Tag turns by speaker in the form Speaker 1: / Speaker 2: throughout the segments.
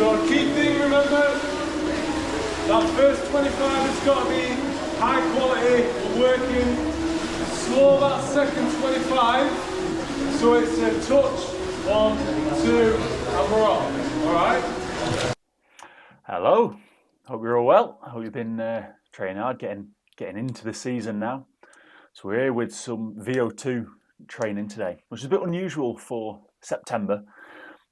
Speaker 1: So key thing, remember, that first 25 has got to be high quality, we're working. Slow that second 25, so it's a touch, 1, 2, and we're off, alright?
Speaker 2: Hello, hope you're all well. I hope you've been training hard, getting into the season now. So we're here with some Vo2 training today, which is a bit unusual for September.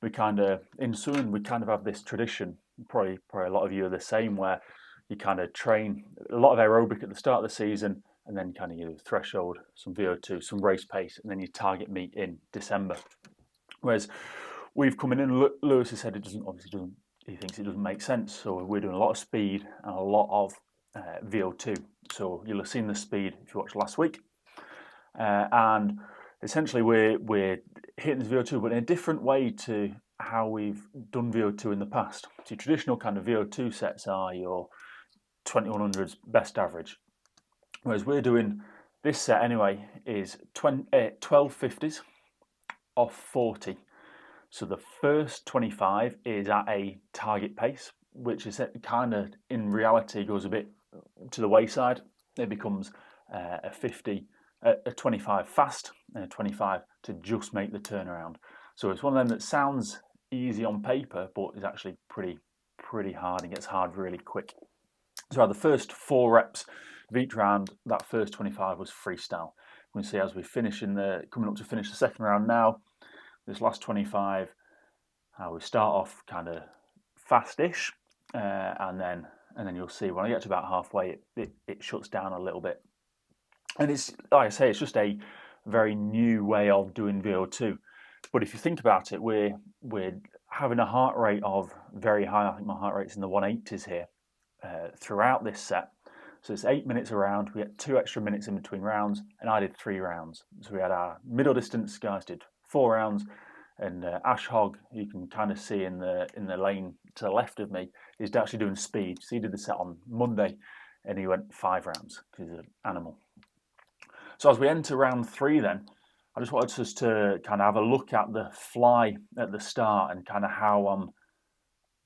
Speaker 2: We kind of have this tradition, probably a lot of you are the same, where you kind of train a lot of aerobic at the start of the season, and then kind of you threshold, some Vo2, some race pace, and then you target meet in December. Whereas we've come in and Lewis has said he thinks it doesn't make sense. So we're doing a lot of speed and a lot of Vo2. So you'll have seen the speed if you watched last week. And essentially we're hitting this Vo2, but in a different way to how we've done Vo2 in the past. So your traditional kind of Vo2 sets are your 2100s best average. Whereas we're doing this set anyway is 1250s off 40. So the first 25 is at a target pace, which is kind of in reality goes a bit to the wayside. It becomes a 25 fast and a 25 to just make the turnaround. So it's one of them that sounds easy on paper, but is actually pretty hard and gets hard really quick. So the first 4 reps of each round, that first 25 was freestyle. We can see as we finish coming up to finish the second round now, this last 25, we start off kind of fast-ish, and then you'll see when I get to about halfway, it shuts down a little bit. And it's, like I say, it's just a very new way of doing VO2. But if you think about it, we're having a heart rate of very high. I think my heart rate's in the 180s here throughout this set. So it's 8 minutes a round. We get 2 extra minutes in between rounds, and I did 3 rounds. So we had our middle distance guys did 4 rounds, and Ash Hogg, you can kind of see in the lane to the left of me, is actually doing speed. So he did the set on Monday, and he went 5 rounds because he's an animal. So as we enter round 3, then I just wanted us to kind of have a look at the fly at the start and kind of how I'm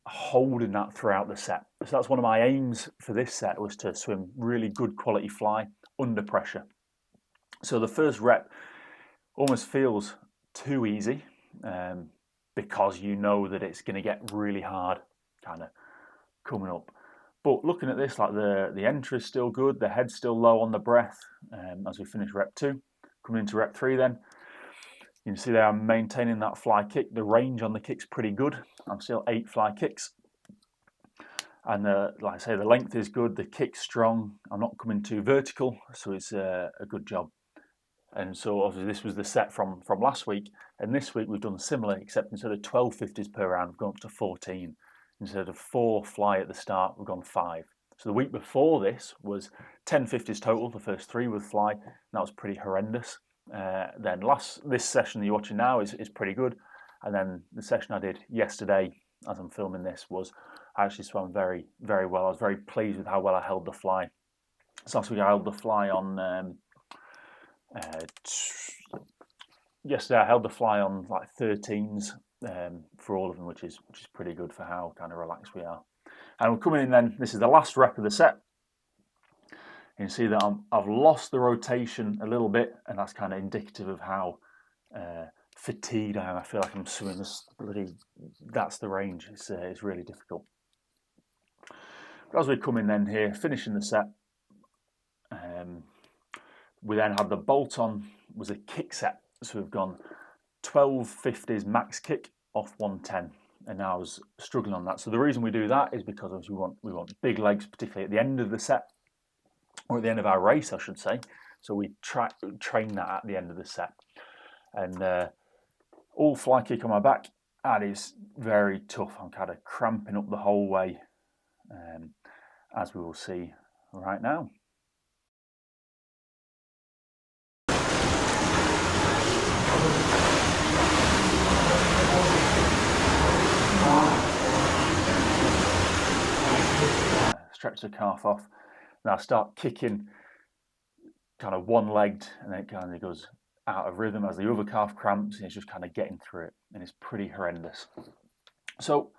Speaker 2: holding that throughout the set. So that's one of my aims for this set, was to swim really good quality fly under pressure. So the first rep almost feels too easy because you know that it's going to get really hard kind of coming up. But looking at this, like the entry is still good, the head's still low on the breath as we finish rep 2. Coming into rep 3 then, you can see there I'm maintaining that fly kick. The range on the kick's pretty good. I'm still 8 fly kicks. And like I say, the length is good, the kick's strong. I'm not coming too vertical, so it's a good job. And so obviously this was the set from last week. And this week we've done similar, except instead of 1250s per round, we've gone up to 14. Instead of 4 fly at the start, we've gone 5. So the week before this was 1050s total, the first 3 with fly, and that was pretty horrendous. Then this session that you're watching now is pretty good. And then the session I did yesterday, as I'm filming this, I actually swam very, very well. I was very pleased with how well I held the fly. So last week I held the fly on, yesterday I held the fly on like 13s for all of them, which is pretty good for how kind of relaxed we are. And we're coming in then, this is the last rep of the set. You can see that I've lost the rotation a little bit, and that's kind of indicative of how fatigued I am. I feel like I'm swimming this that's the range. It's really difficult. But as we come in then here, finishing the set, we then had the bolt on, was a kick set. So we've gone 1250s max kick off 110. And now I was struggling on that. So the reason we do that is because obviously we want big legs, particularly at the end of the set, or at the end of our race, I should say. So we train that at the end of the set. And all fly kick on my back, that is very tough. I'm kind of cramping up the whole way, as we will see right now. Stretch the calf off. Now I start kicking kind of one-legged, and then it kind of goes out of rhythm as the other calf cramps, and it's just kind of getting through it, and it's pretty horrendous. So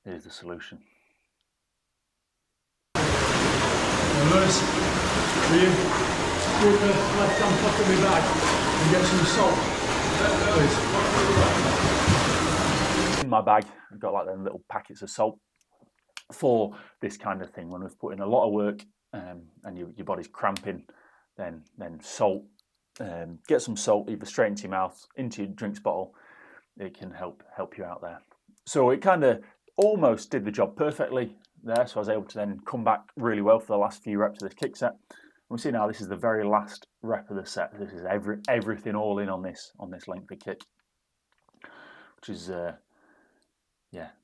Speaker 2: is the solution.
Speaker 1: Notice, will you put the left hand pocket of my bag and get some salt?
Speaker 2: In my bag, I've got like them little packets of salt for this kind of thing. When we've put in a lot of work and your body's cramping, then salt. Get some salt either straight into your mouth, into your drinks bottle. It can help you out there. So it kind of almost did the job perfectly there. So I was able to then come back really well for the last few reps of this kick set. And we see now this is the very last rep of the set. This is everything all in on this lengthy kick, which is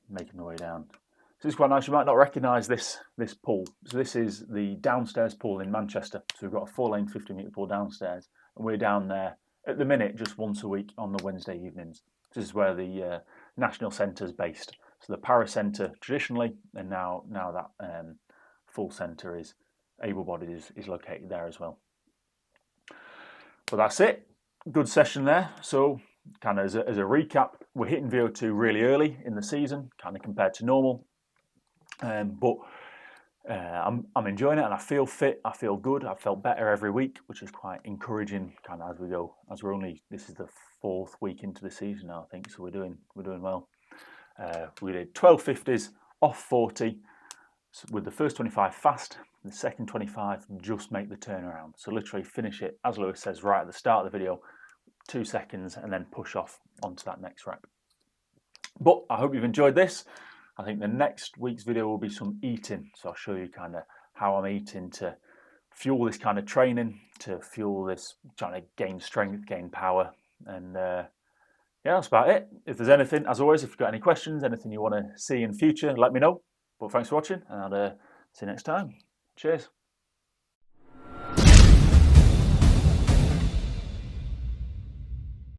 Speaker 2: making the way down. So this is quite nice. You might not recognise this pool. So this is the downstairs pool in Manchester. So we've got a 4-lane 50-metre pool downstairs, and we're down there at the minute just once a week on the Wednesday evenings. This is where the National Centre is based. So the Para Centre traditionally, and now that full centre is able-bodied is located there as well. But that's it. Good session there. So kind of as a recap, we're hitting VO2 really early in the season, kind of compared to normal. But I'm enjoying it, and I feel fit. I feel good. I've felt better every week, which is quite encouraging. Kind of as we go, as this is the 4th week into the season now, I think. So we're doing well. We did 1250s off 40 with the first 25 fast, the second 25 just make the turnaround. So literally finish it, as Lewis says right at the start of the video, 2 seconds, and then push off onto that next rep. But I hope you've enjoyed this. I think the next week's video will be some eating. So I'll show you kind of how I'm eating to fuel this kind of training, to fuel this, trying to gain strength, gain power. And yeah, that's about it. If there's anything, as always, if you've got any questions, anything you want to see in future, let me know. But thanks for watching, and I'll see you next time. Cheers.